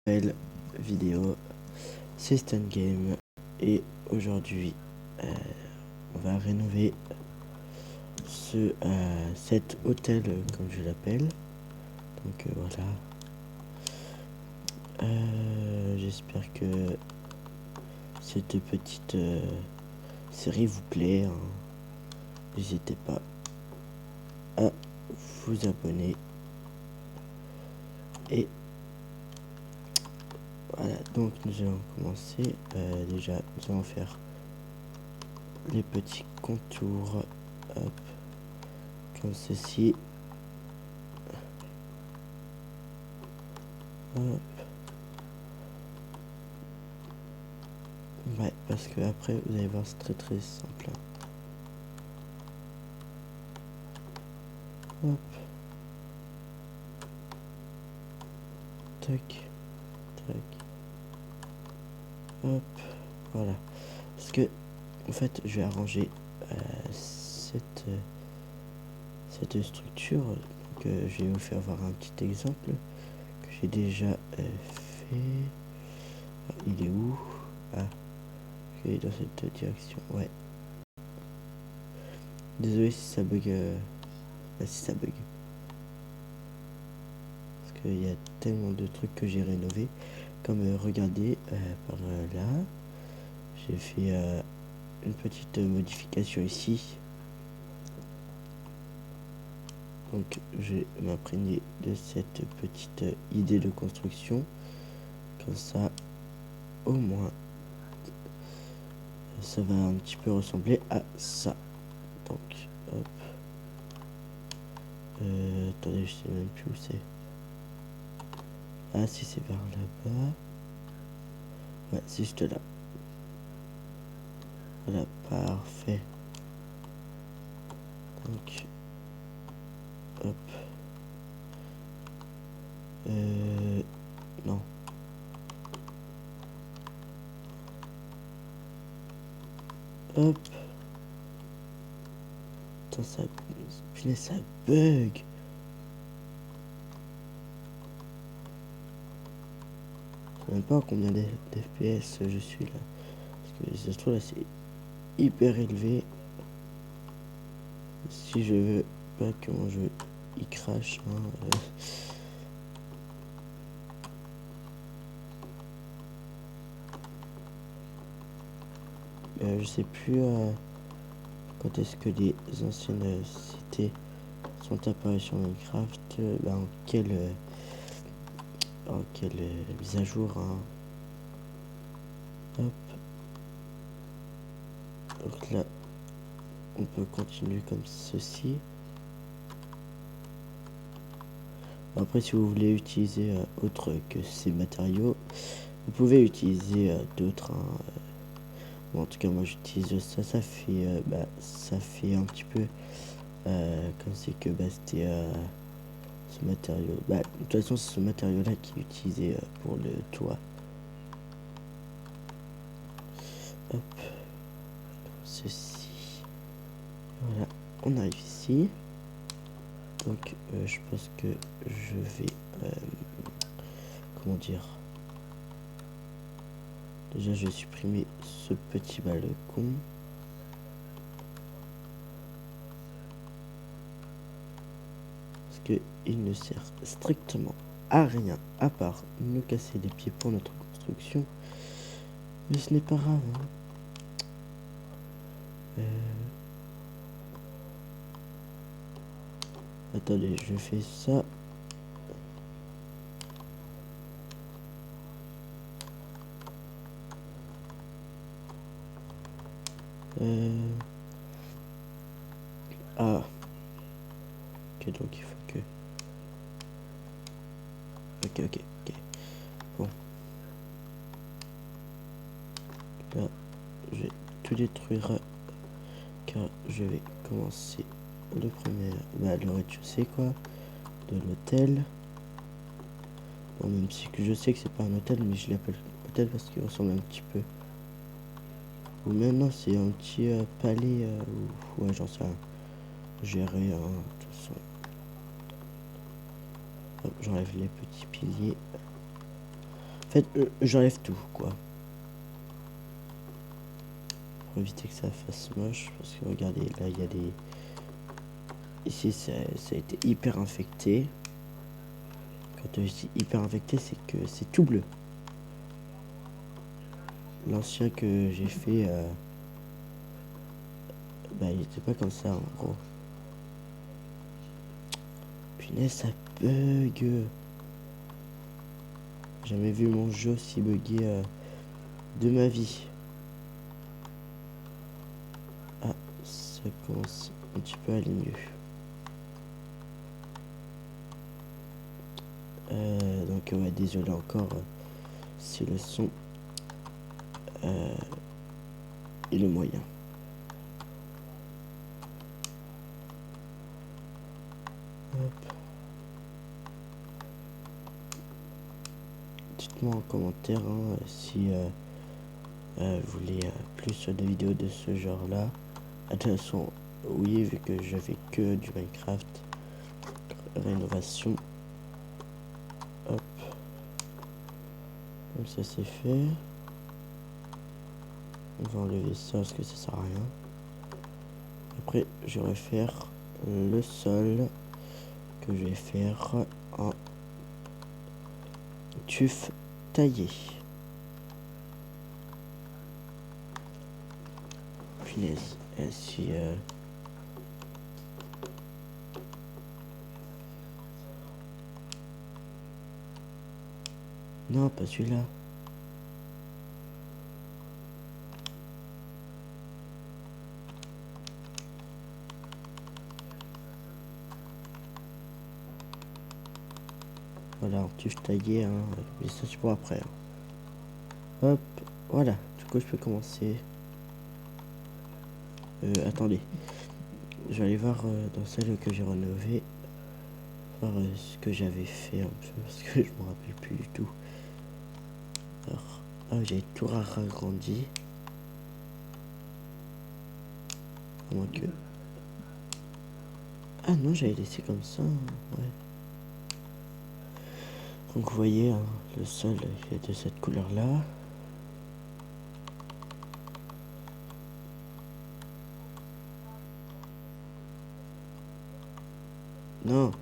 Nouvelle vidéo, c'est Stan Game et aujourd'hui on va rénover cet hôtel comme je l'appelle. Donc voilà. J'espère que cette petite série vous plaît, hein. N'hésitez pas à vous abonner et voilà, donc nous allons commencer. Déjà nous allons faire les petits contours, hop, comme ceci, hop. Ouais, parce que après vous allez voir, c'est très simple, hein. Hop, tac, tac, hop, voilà. Parce que en fait je vais arranger cette structure. Donc je vais vous faire voir un petit exemple que j'ai déjà fait. Ah, il est où? Ah, il est dans cette direction, ouais. Désolé si ça bug, si ça bug. Parce qu'il y a tellement de trucs que j'ai rénové. Comme regardez, par là, j'ai fait une petite modification ici. Donc je vais m'imprégner de cette petite idée de construction. Comme ça, au moins, ça va un petit peu ressembler à ça. Donc, hop. Attendez, je sais même plus où c'est. Ah si, c'est vers là-bas. Ouais, c'est juste là. Voilà, parfait. Donc, hop. Non. Hop. Putain, ça... Punaise, ça bug. Je sais même pas à combien d'FPS je suis là. Parce que ça se trouve là, c'est hyper élevé. Si je veux pas que mon jeu il crache, hein, je sais plus quand est-ce que les anciennes cités sont apparues sur Minecraft, en quelle mise à jour, hein. Hop. Donc là, on peut continuer comme ceci. Après, si vous voulez utiliser autre que ces matériaux, vous pouvez utiliser d'autres, hein. Bon, en tout cas, moi j'utilise ça. Ça fait un petit peu comme c'est que c'était ce matériau. De toute façon, c'est ce matériau-là qui est utilisé pour le toit. Hop, comme ceci. Voilà, on arrive ici. Donc, je pense que je vais, comment dire, déjà je vais supprimer ce petit balcon. Parce qu'il ne sert strictement à rien, à part nous casser les pieds pour notre construction. Mais ce n'est pas grave, hein. Attendez, je fais ça. Ah. Ok, donc il faut que... Ok. Bon. Là, je vais tout détruire. Car je vais commencer le premier... le rez-de-chaussée, quoi. De l'hôtel. Bon, même si que je sais que c'est pas un hôtel, mais je l'appelle hôtel parce qu'il ressemble un petit peu. Ou maintenant c'est un petit palais, ou ouais, j'en sais rien. Gérer, hein, de toute façon. Hop, j'enlève les petits piliers. fait, j'enlève tout, quoi. Pour éviter que ça fasse moche. Parce que regardez, là, il y a des... Ici, ça a été hyper infecté. Quand je dis hyper infecté, c'est que c'est tout bleu. L'ancien que j'ai fait, bah, il était pas comme ça, en gros. Punaise, ça bug. J'ai jamais vu mon jeu aussi bugué de ma vie. Ah, ça commence un petit peu à aller mieux. Donc ouais, désolé encore si le son est le moyen. Hop. Dites-moi en commentaire si vous voulez plus de vidéos de ce genre là. De toute façon, oui, vu que je fais que du Minecraft rénovation. Hop, comme ça c'est fait. On va enlever ça parce que ça sert à rien. Après, je vais refaire le sol que je vais faire en tuf taillé. Punaise, si non, pas celui-là. Voilà, en tuf taillé, mais ça c'est pour après. Hop, voilà, du coup je peux commencer. Attendez, je vais aller voir dans celle que j'ai rénovée, voir ce que j'avais fait un peu, parce que je me rappelle plus du tout. Alors, j'ai tout agrandi. À moins que... Ah non, j'avais laissé comme ça, ouais. Donc vous voyez, le sol est de cette couleur-là. Non.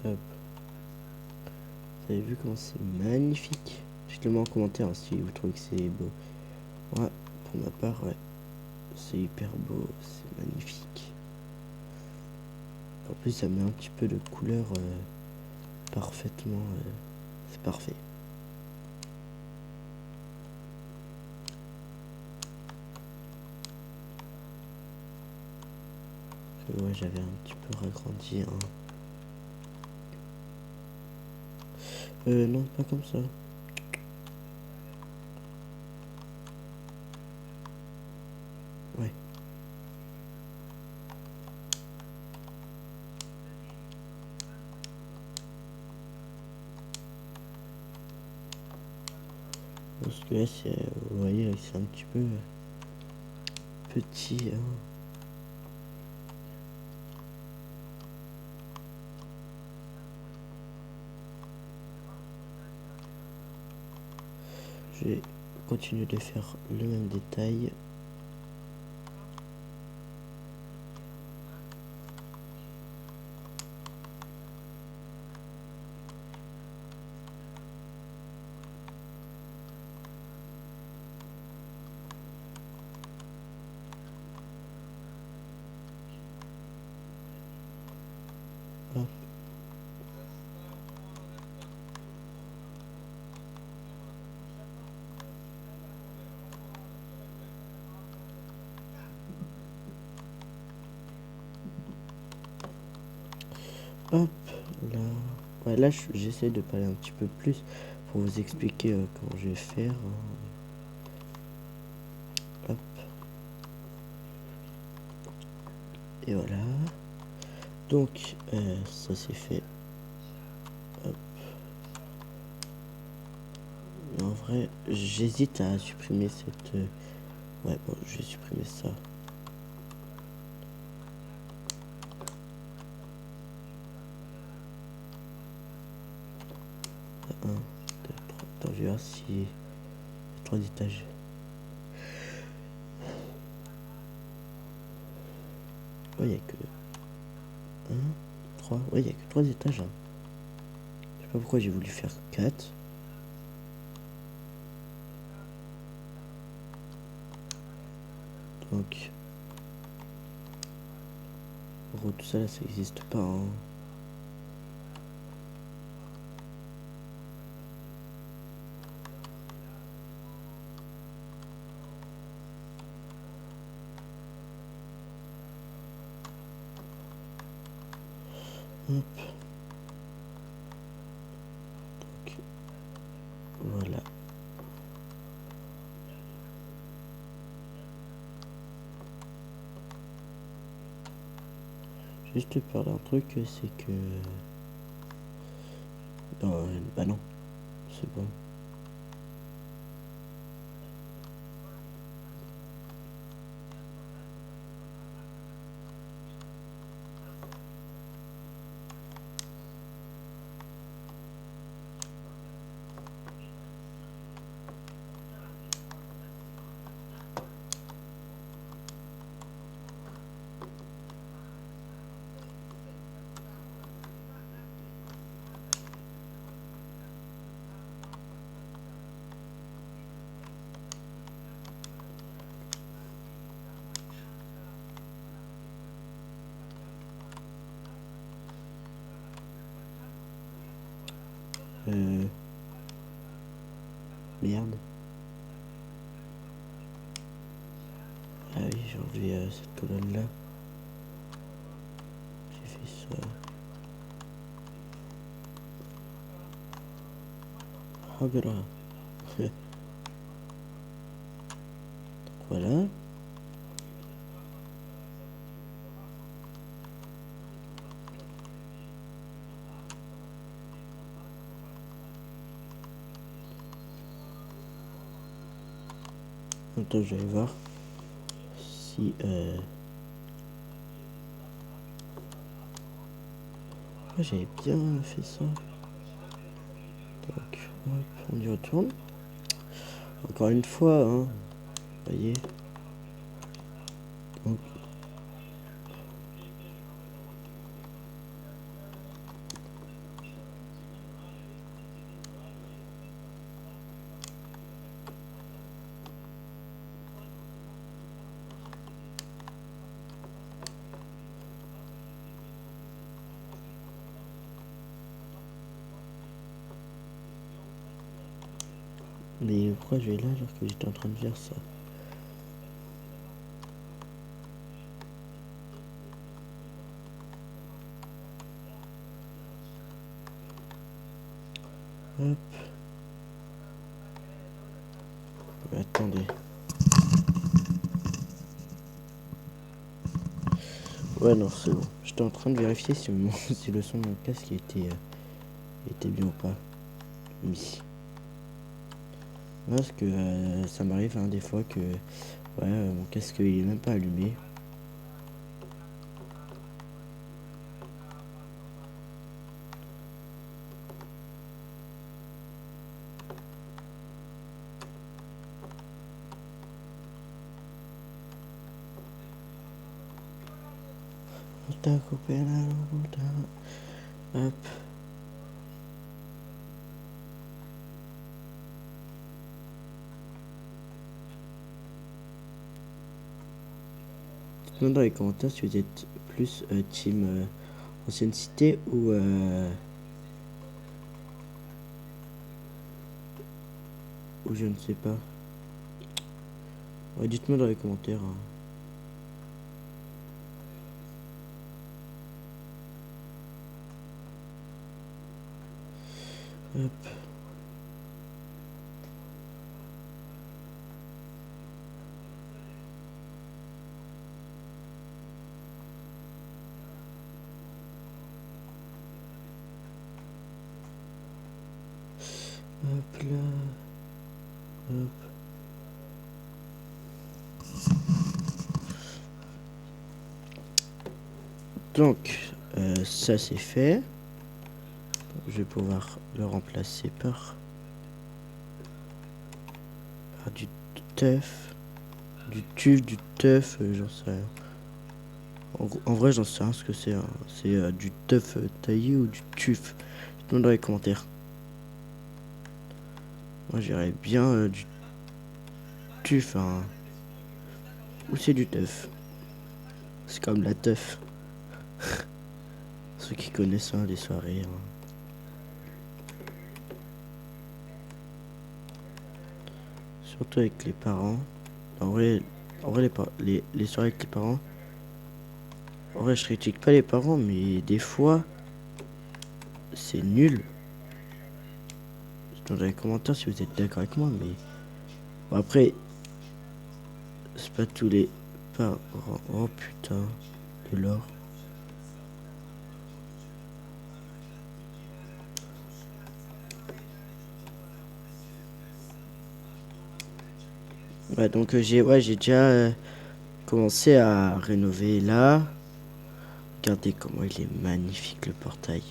Hop. Vous avez vu comment c'est magnifique? Dites-le-moi en commentaire si vous trouvez que c'est beau. Ouais, pour ma part, ouais. C'est hyper beau, c'est magnifique. En plus, ça met un petit peu de couleur parfaitement. C'est parfait. Ouais, j'avais un petit peu ragrandi. Non, pas comme ça. Ouais. Parce que là, vous voyez, c'est un petit peu petit. Je vais continuer de faire le même détail. Hop. Hop, là. Ouais, là, j'essaie de parler un petit peu plus pour vous expliquer comment je vais faire. Hop. Et voilà. Donc, ça c'est fait. Hop. vrai, j'hésite à supprimer cette... Ouais, bon, je vais supprimer ça. Un, deux, trois. Attends, je vais voir si... Il y a 3 étages. Ouais, il n'y a que... 1, 3... Ouais, il n'y a que 3 étages. Hein. Je sais pas pourquoi j'ai voulu faire 4. Donc... En gros, tout ça là, ça n'existe pas. Hein. Hop. Donc, voilà. Juste peur d'un truc, c'est que... Non, bah non, c'est bon. Merde. Ah oui, j'ai enlevé cette colonne là. J'ai fait ça. Oh ben là. Voilà. Attends, je vais voir si... Ah, j'avais bien fait ça. Donc, hop, on y retourne. Encore une fois, hein. Vous voyez. Donc, mais pourquoi je vais là alors que j'étais en train de faire ça? Hop. Attendez. Ouais, non, c'est bon. J'étais en train de vérifier si, si le son de mon casque était bien ou pas. Oui. Parce que ça m'arrive hein, des fois que ouais, mon casque il est même pas allumé. On t'a coupé la route. Hop. Dites-moi dans les commentaires si vous êtes plus team ancienne cité ou je ne sais pas. Ouais, dites-moi dans les commentaires. Hein. Hop. Hop là. Hop. Donc, ça c'est fait. Je vais pouvoir le remplacer par du teuf. Du tuf, du teuf, j'en sais rien. En vrai, j'en sais rien ce que c'est. Hein. C'est du teuf taillé ou du tuf. Dites-moi dans les commentaires. Moi, j'irais bien du tuf. Hein. Ou c'est du teuf. C'est comme la teuf. Ceux qui connaissent hein, les soirées. Hein. Surtout avec les parents. En vrai les soirées avec les parents. En vrai, je critique pas les parents, mais des fois, c'est nul. Dans les commentaires si vous êtes d'accord avec moi, mais bon, après, c'est pas tous les parents. Oh putain, de l'or. Ouais, donc j'ai déjà commencé à rénover là. Regardez comment il est magnifique le portail.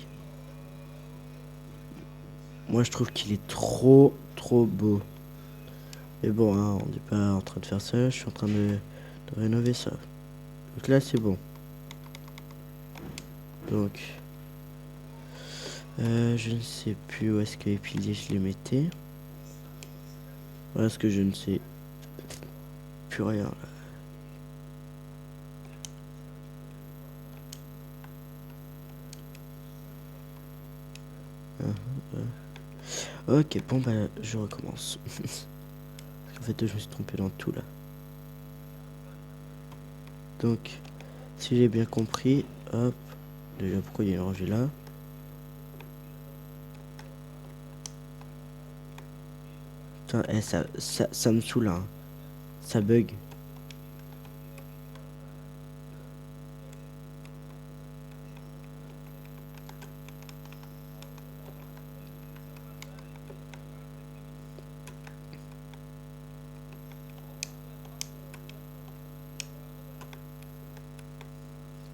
Moi, je trouve qu'il est trop beau. Mais bon, hein, on n'est pas en train de faire ça. Je suis en train de rénover ça. Donc là, c'est bon. Donc, je ne sais plus où est-ce que les piliers je les mettais. Voilà ce que je ne sais plus rien là. Ok, bon bah je recommence. En fait, je me suis trompé dans tout là. Donc, si j'ai bien compris, hop, déjà pourquoi il y a une rangée là? Putain, ça me saoule hein. Ça bug.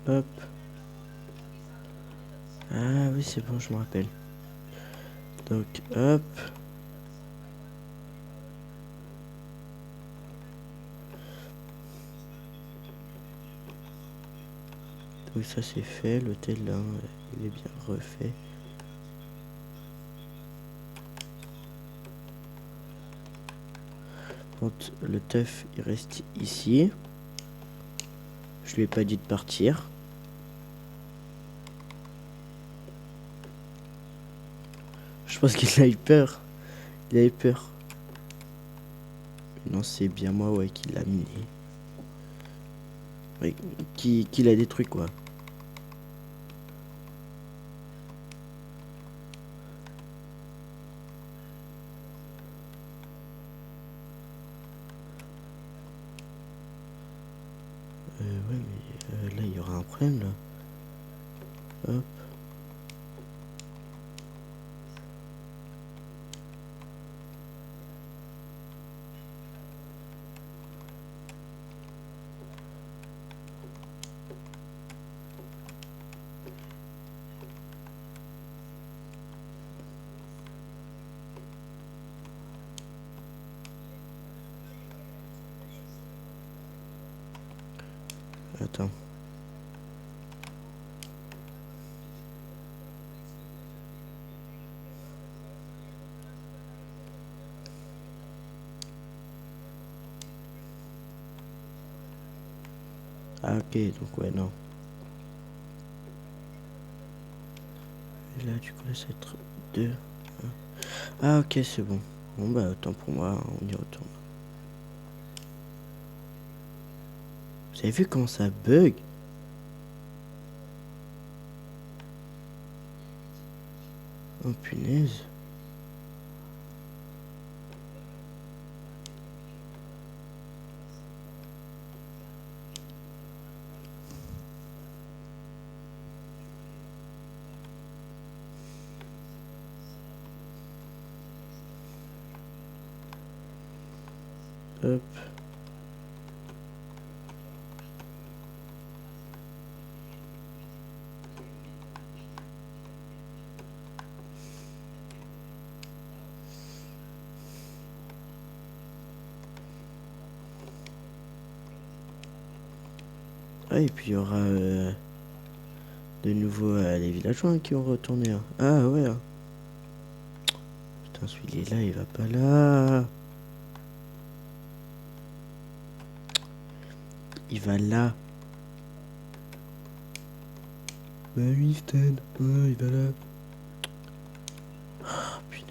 Hop. Ah oui, c'est bon, je me rappelle. Donc, hop. Donc ça c'est fait, l'hôtel là, il est bien refait. Quand le teuf il reste ici. Je lui ai pas dit de partir. Je pense qu'il a eu peur. Il a eu peur. Non, c'est bien moi ouais qui l'a miné. Ouais, qui l'a détruit quoi. Ouais mais là il y aura un problème là. Hop. Attends. Ah ok, donc ouais non. Et là du coup là ça va être 2. Ah ok c'est bon. Bon bah autant pour moi, on y retourne. Vous avez vu comment ça bug? Oh punaise. Hop. Ah, et puis il y aura de nouveau les villageois qui vont retourner. Hein. Ah ouais. Hein. Putain, celui-là, il va pas là. Il va là. Bah oui, Stan. Ah, il va là. Ah, punaise.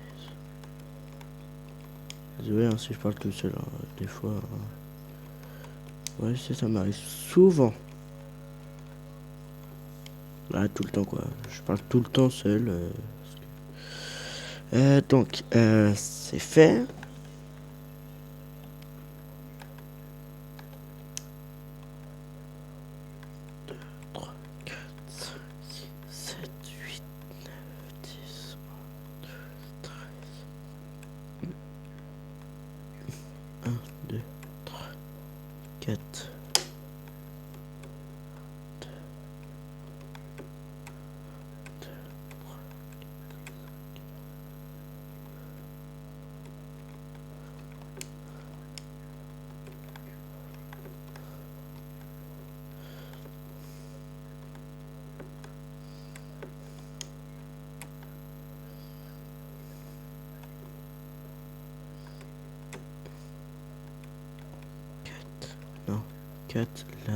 Désolé hein, si je parle tout seul. Hein. Des fois. Hein. Ouais, ça m'arrive souvent. Bah, tout le temps, quoi. Je parle tout le temps seul. Donc, c'est fait. Un, deux, trois, quatre. Non, 4 là.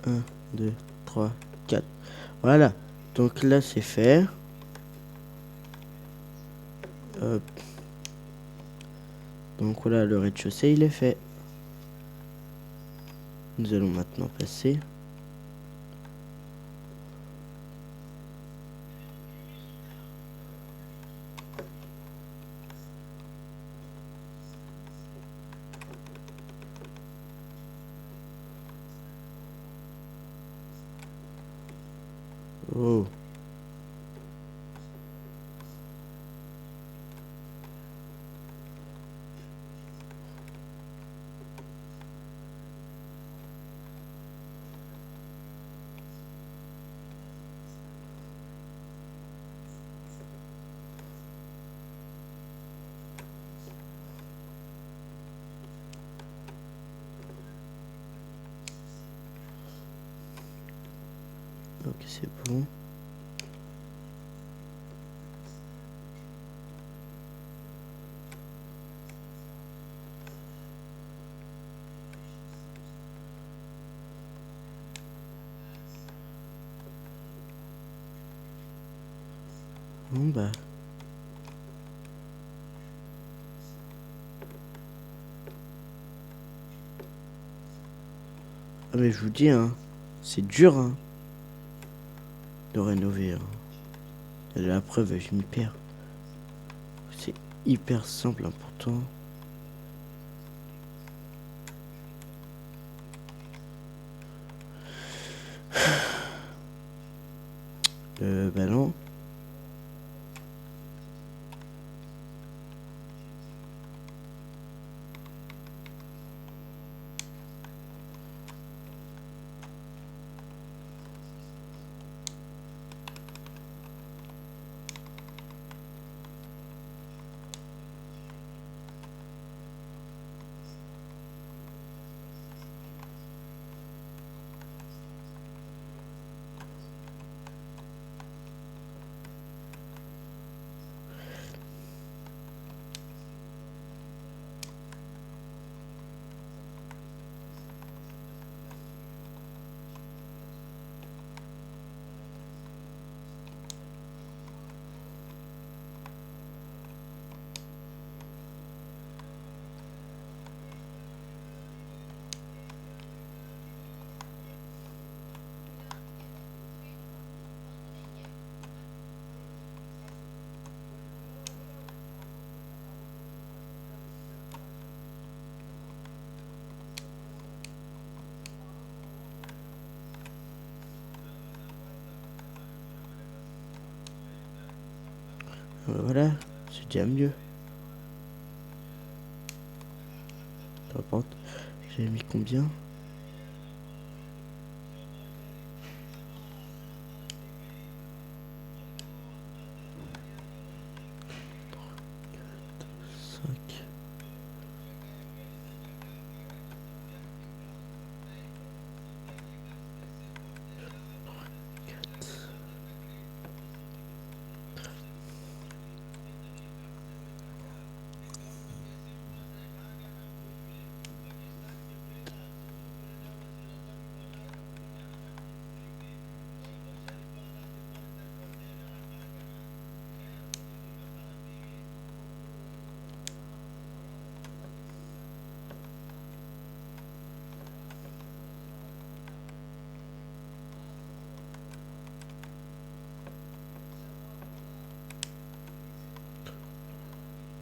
Un, deux, trois, quatre. Voilà. Donc là, c'est fait. Hop. Donc voilà, le rez-de-chaussée, il est fait. Nous allons maintenant passer. Oh. Ok, c'est bon. Bon bah. Ah mais je vous dis hein, c'est dur hein, de rénover. Hein. Et la preuve, je m'y perds. C'est hyper simple hein, pourtant. Bah non. Voilà, c'est déjà mieux. Peu importe. J'ai mis combien? Cinq.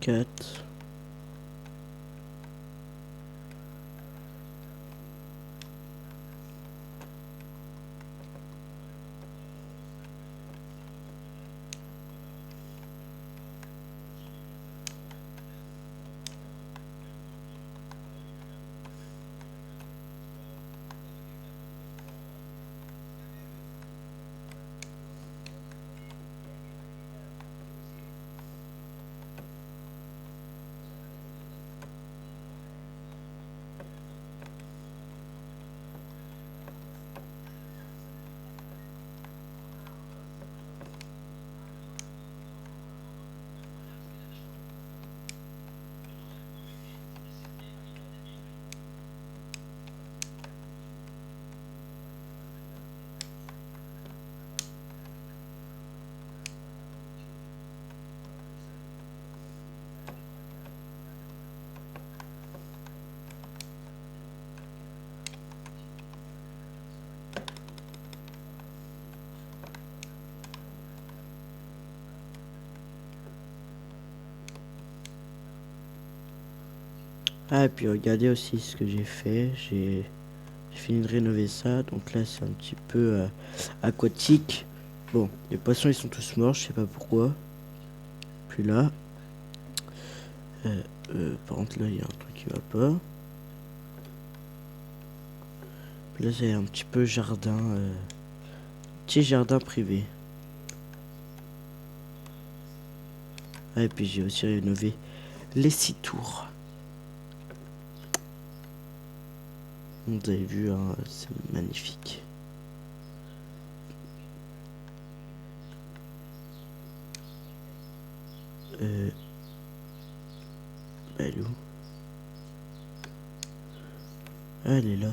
Quatre. Ah, et puis regardez aussi ce que j'ai fait. J'ai fini de rénover ça. Donc là, c'est un petit peu aquatique. Bon, les poissons, ils sont tous morts. Je sais pas pourquoi. Puis là. Par contre, là, il y a un truc qui va pas. Puis là, c'est un petit peu jardin. Petit jardin privé. Ah, et puis j'ai aussi rénové les 6 tours. Vous avez vu, hein, c'est magnifique. Elle est où? Ah, elle est là.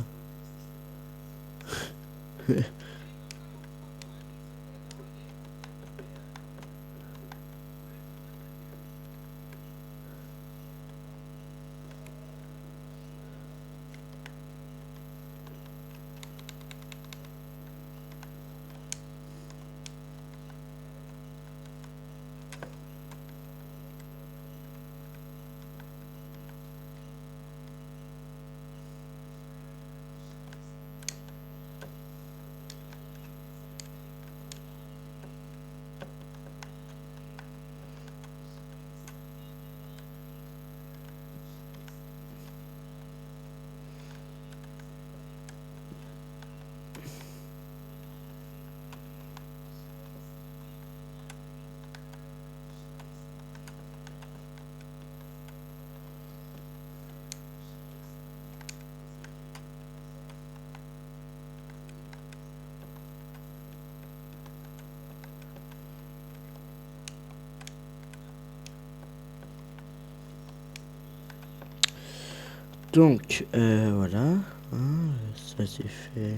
Donc, voilà. Hein, ça c'est fait.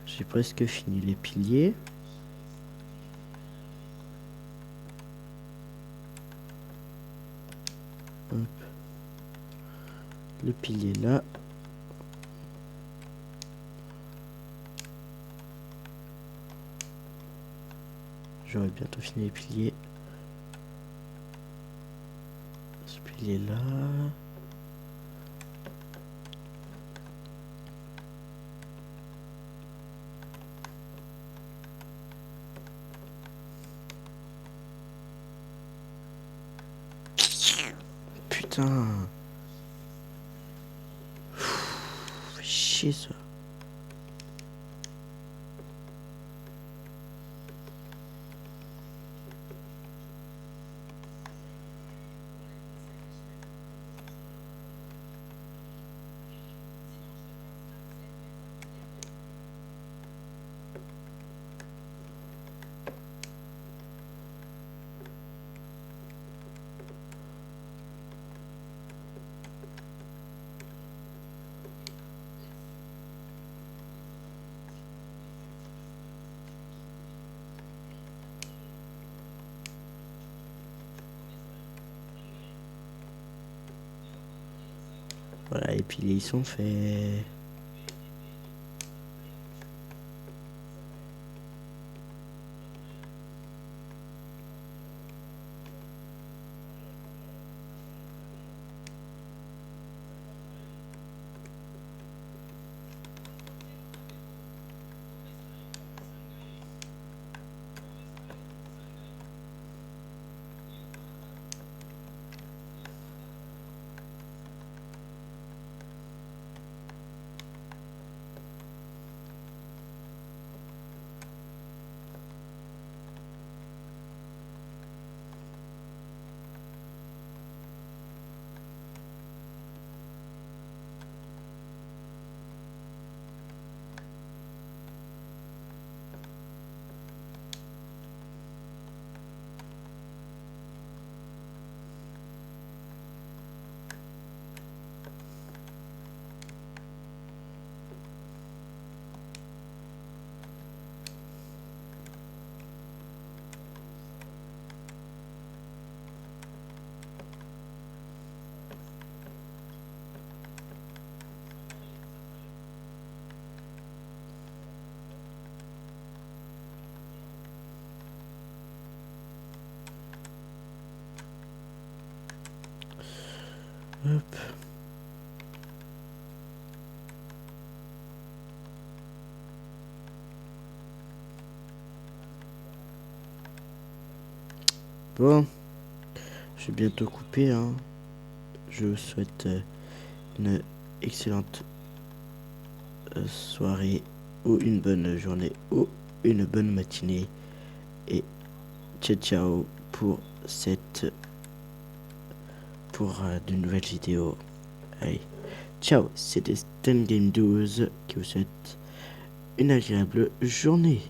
J'ai presque fini les piliers. Hop. Le pilier là. J'aurai bientôt fini les piliers. Ce il est là. Putain. Fait chier ça. Voilà, et puis ils sont faits. Hop. Bon, je vais bientôt couper, hein. Je vous souhaite une excellente soirée ou une bonne journée ou une bonne matinée. Et ciao ciao pour de nouvelles vidéos. Allez, ciao, c'était Stan Game 12 qui vous souhaite une agréable journée.